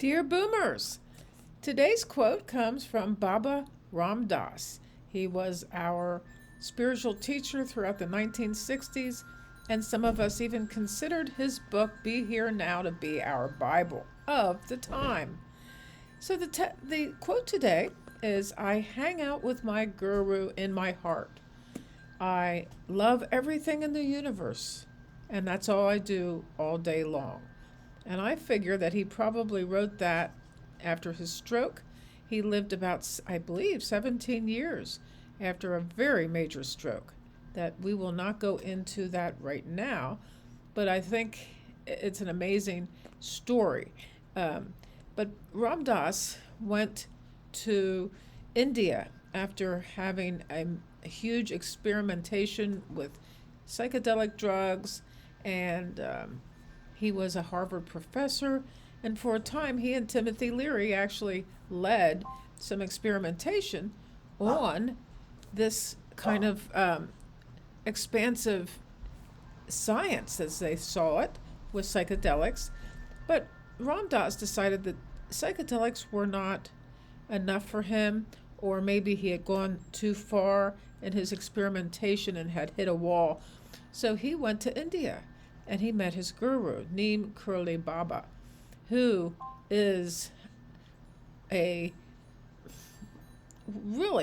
Dear Boomers, today's quote comes from Baba Ram Dass. He was our spiritual teacher throughout the 1960s, and some of us even considered his book Be Here Now to be our Bible of the time. So the quote today is, I hang out with my guru in my heart. I love everything in the universe, and that's all I do all day long. And I figure that he probably wrote that after his stroke. He lived about, I believe, 17 years after a very major stroke. That we will not go into that right now, but I think it's an amazing story. But Ram Dass went to India after having a huge experimentation with psychedelic drugs, and he was a Harvard professor, and for a time he and Timothy Leary actually led some experimentation on this kind of expansive science as they saw it with psychedelics. But Ram Dass decided that psychedelics were not enough for him, or maybe he had gone too far in his experimentation and had hit a wall. So he went to India and he met his guru, Neem Karoli Baba, who is really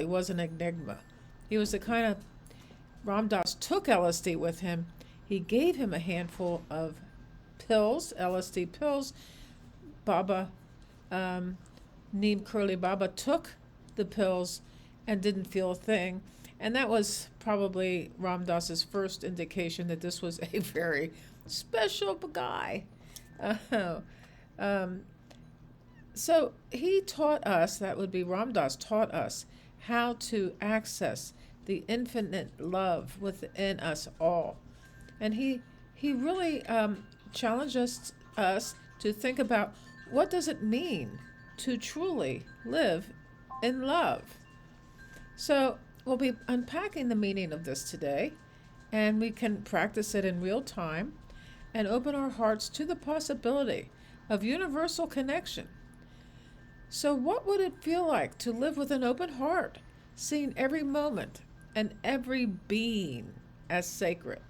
was an enigma. He was the kind of, Ram Dass took LSD with him. He gave him a handful of pills, LSD pills. Neem Karoli Baba took the pills and didn't feel a thing. And that was probably Ram Dass's first indication that this was a very special guy. So he taught us, that would be Ram Dass, taught us how to access the infinite love within us all. And he really challenged us to think about, what does it mean to truly live in love? So we'll be unpacking the meaning of this today, and we can practice it in real time and open our hearts to the possibility of universal connection. So what would it feel like to live with an open heart, seeing every moment and every being as sacred?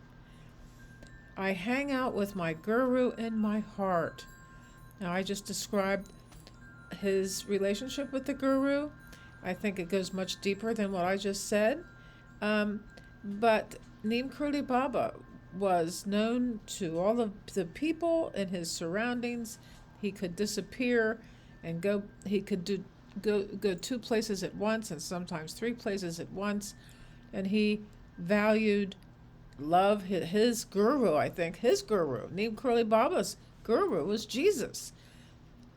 I hang out with my guru in my heart. Now, I just described his relationship with the guru. I think it goes much deeper than what I just said. But Neem Karoli Baba was known to all of the people in his surroundings. He could disappear and go. He could go two places at once, and sometimes three places at once. And he valued love. His guru, I think, his guru, Neem Karoli Baba's guru, was Jesus.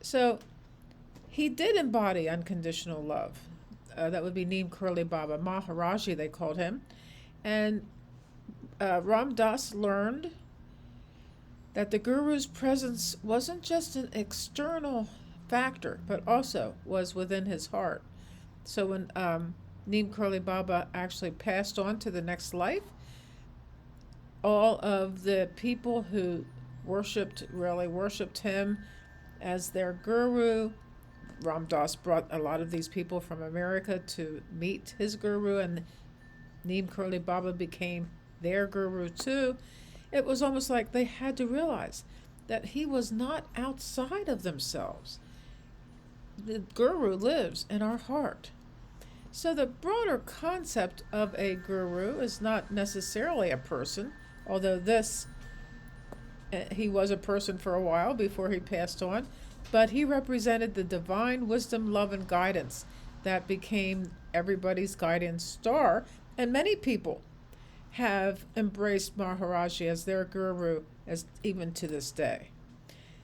So he did embody unconditional love. That would be Neem Karoli Baba, Maharaji they called him. And Ram Dass learned that the guru's presence wasn't just an external factor, but also was within his heart. So when Neem Karoli Baba actually passed on to the next life, all of the people who really worshipped him as their guru. Ram Dass brought a lot of these people from America to meet his guru, and Neem Karoli Baba became their guru too. It was almost like they had to realize that he was not outside of themselves. The guru lives in our heart. So the broader concept of a guru is not necessarily a person, although he was a person for a while before he passed on, but he represented the divine wisdom, love, and guidance that became everybody's guiding star, and many people have embraced Maharaji as their guru, as even to this day.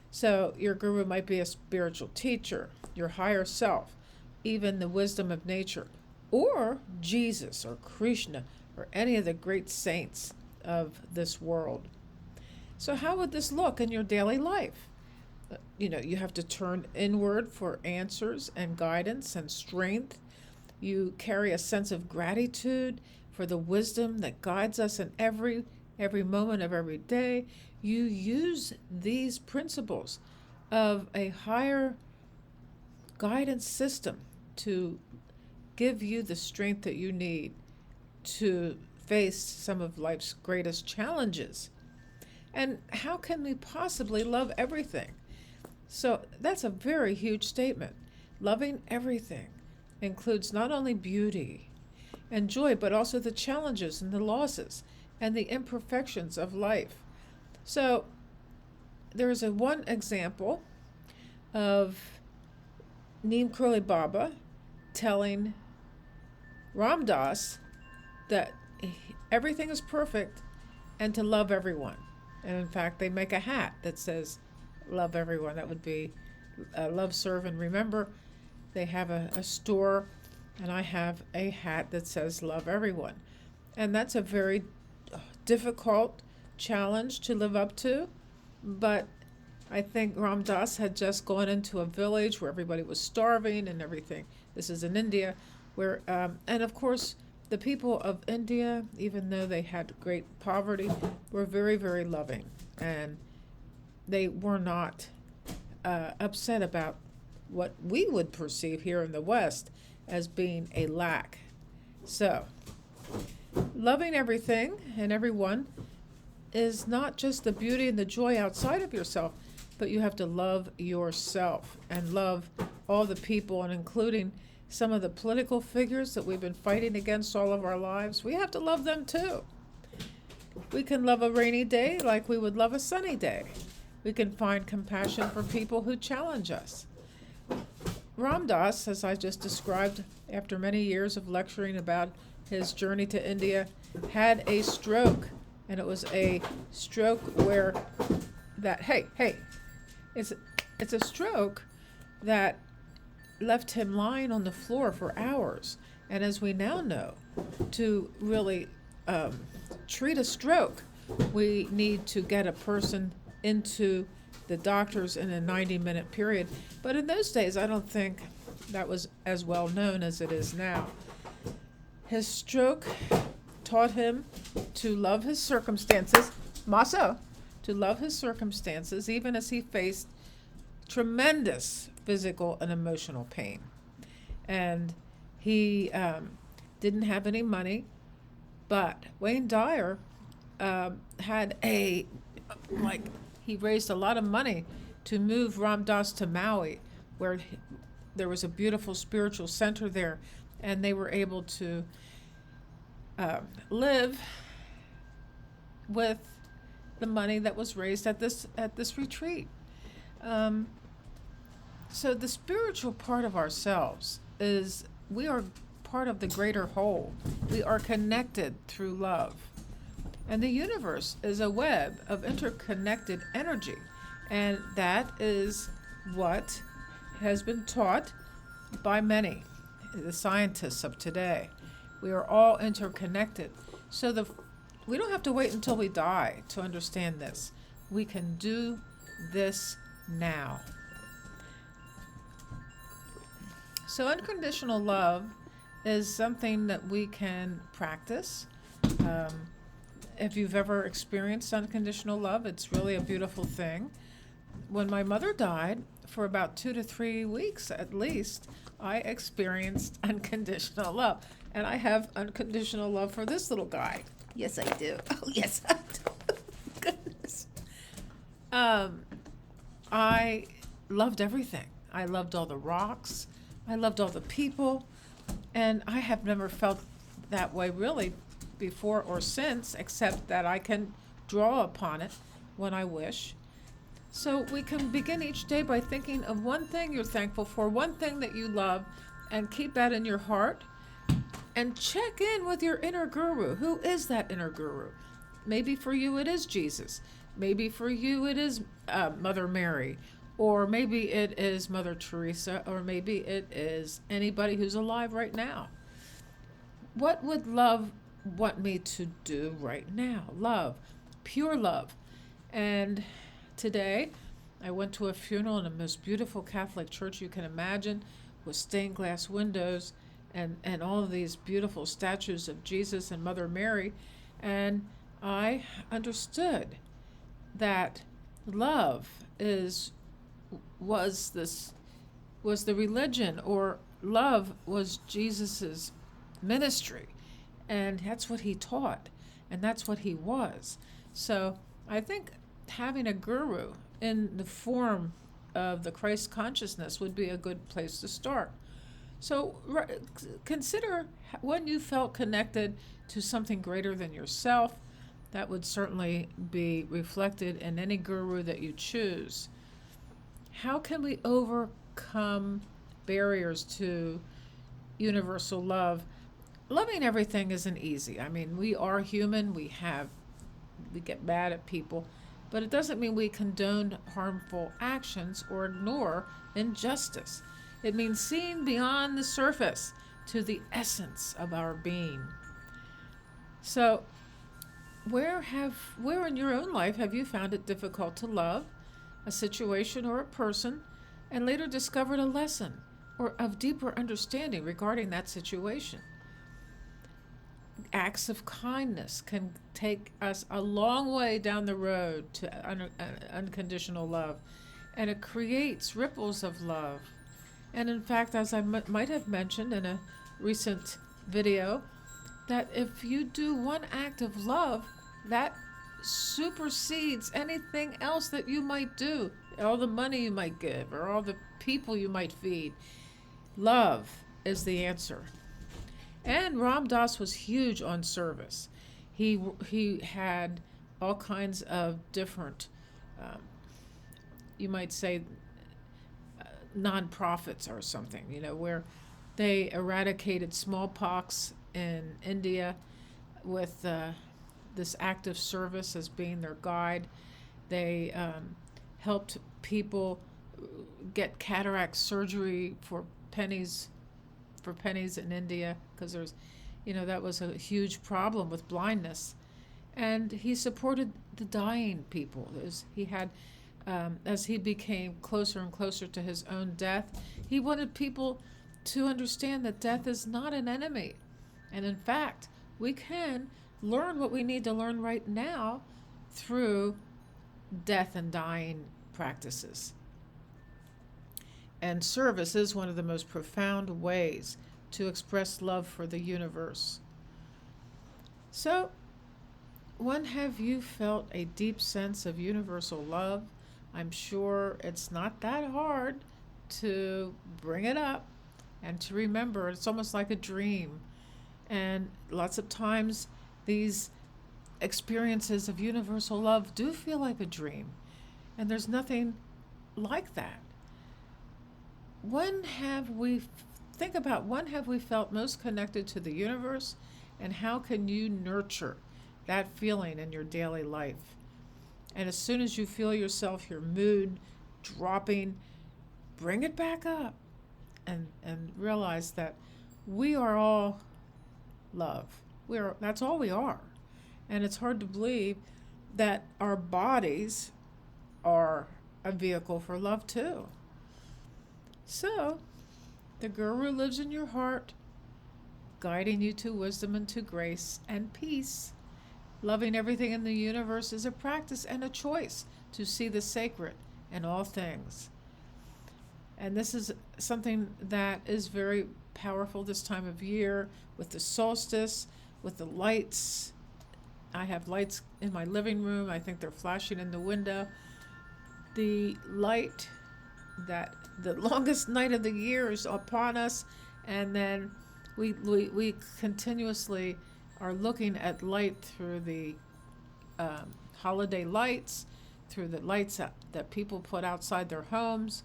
So your guru might be a spiritual teacher, your higher self, even the wisdom of nature, or Jesus or Krishna or any of the great saints of this world. So how would this look in your daily life? You have to turn inward for answers and guidance and strength. You carry a sense of gratitude for the wisdom that guides us in every moment of every day. You use these principles of a higher guidance system to give you the strength that you need to face some of life's greatest challenges. And how can we possibly love everything? So that's a very huge statement. Loving everything includes not only beauty and joy, but also the challenges and the losses and the imperfections of life. So there's one example of Neem Karoli Baba telling Ram Dass that everything is perfect and to love everyone. And in fact, they make a hat that says love everyone. That would be love, serve, and remember. They have a store, and I have a hat that says love everyone. And that's a very difficult challenge to live up to, but I think Ram Dass had just gone into a village where everybody was starving and everything. This is in India, where, and of course, the people of India, even though they had great poverty, were very, very loving, and they were not upset about what we would perceive here in the West as being a lack. So, loving everything and everyone is not just the beauty and the joy outside of yourself, but you have to love yourself and love all the people, and including some of the political figures that we've been fighting against all of our lives. We have to love them too. We can love a rainy day like we would love a sunny day. We can find compassion for people who challenge us. Ram Dass, as I just described, after many years of lecturing about his journey to India, had a stroke. And it was a stroke where that, it's a stroke that left him lying on the floor for hours. And as we now know, to really treat a stroke, we need to get a person into the doctors in a 90-minute period. But in those days, I don't think that was as well known as it is now. His stroke taught him to love his circumstances, to love his circumstances, even as he faced tremendous physical and emotional pain. And he didn't have any money, but Wayne Dyer had he raised a lot of money to move Ram Dass to Maui, where there was a beautiful spiritual center there, and they were able to live with the money that was raised at this retreat. So the spiritual part of ourselves is we are part of the greater whole. We are connected through love. And the universe is a web of interconnected energy. And that is what has been taught by many, the scientists of today. We are all interconnected. So we don't have to wait until we die to understand this. We can do this now. So unconditional love is something that we can practice. If you've ever experienced unconditional love, it's really a beautiful thing. When my mother died, for about 2 to 3 weeks at least, I experienced unconditional love. And I have unconditional love for this little guy. Yes, I do. Oh, yes, I do. Goodness. I loved everything. I loved all the rocks. I loved all the people. And I have never felt that way really before or since, except that I can draw upon it when I wish. So we can begin each day by thinking of one thing you're thankful for, one thing that you love, and keep that in your heart. And check in with your inner guru. Who is that inner guru? Maybe for you it is Jesus. Maybe for you it is Mother Mary. Or maybe it is Mother Teresa. Or maybe it is anybody who's alive right now. What would love want me to do right now? Love. Pure love. And today I went to a funeral in the most beautiful Catholic church you can imagine, with stained glass windows and all of these beautiful statues of Jesus and Mother Mary. And I understood that love was this was the religion, or love was Jesus's ministry. And that's what he taught, and that's what he was. So I think having a guru in the form of the Christ consciousness would be a good place to start. So consider when you felt connected to something greater than yourself. That would certainly be reflected in any guru that you choose. How can we overcome barriers to universal love? Loving everything isn't easy. I mean, we are human. We get mad at people, but it doesn't mean we condone harmful actions or ignore injustice. It means seeing beyond the surface to the essence of our being. So, where in your own life have you found it difficult to love a situation or a person, and later discovered a lesson or of deeper understanding regarding that situation? Acts of kindness can take us a long way down the road to unconditional love, and it creates ripples of love. And in fact, as I might have mentioned in a recent video, that if you do one act of love, that supersedes anything else that you might do, all the money you might give, or all the people you might feed. Love is the answer. And Ram Dass was huge on service. He had all kinds of different, you might say, nonprofits or something, where they eradicated smallpox in India with this act of service as being their guide. They helped people get cataract surgery for pennies in India, because that was a huge problem with blindness. And he supported the dying people. He had, as he became closer and closer to his own death, he wanted people to understand that death is not an enemy. And in fact, we can learn what we need to learn right now through death and dying practices. And service is one of the most profound ways to express love for the universe. So, when have you felt a deep sense of universal love? I'm sure it's not that hard to bring it up and to remember. It's almost like a dream. And lots of times these experiences of universal love do feel like a dream. And there's nothing like that. When have we felt most connected to the universe, and how can you nurture that feeling in your daily life? And as soon as you feel your mood dropping, bring it back up and realize that we are all love. That's all we are. And it's hard to believe that our bodies are a vehicle for love too. So, the guru lives in your heart, guiding you to wisdom and to grace and peace. Loving everything in the universe is a practice and a choice to see the sacred in all things. And this is something that is very powerful this time of year with the solstice, with the lights. I have lights in my living room. I think they're flashing in the window. The light that the longest night of the year is upon us, and then we continuously are looking at light through the holiday lights, through the lights that people put outside their homes,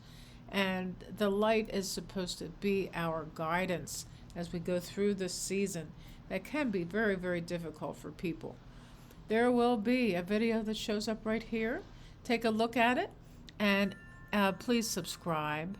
and the light is supposed to be our guidance as we go through this season that can be very, very difficult for people. There will be a video that shows up right here. Take a look at it, and please subscribe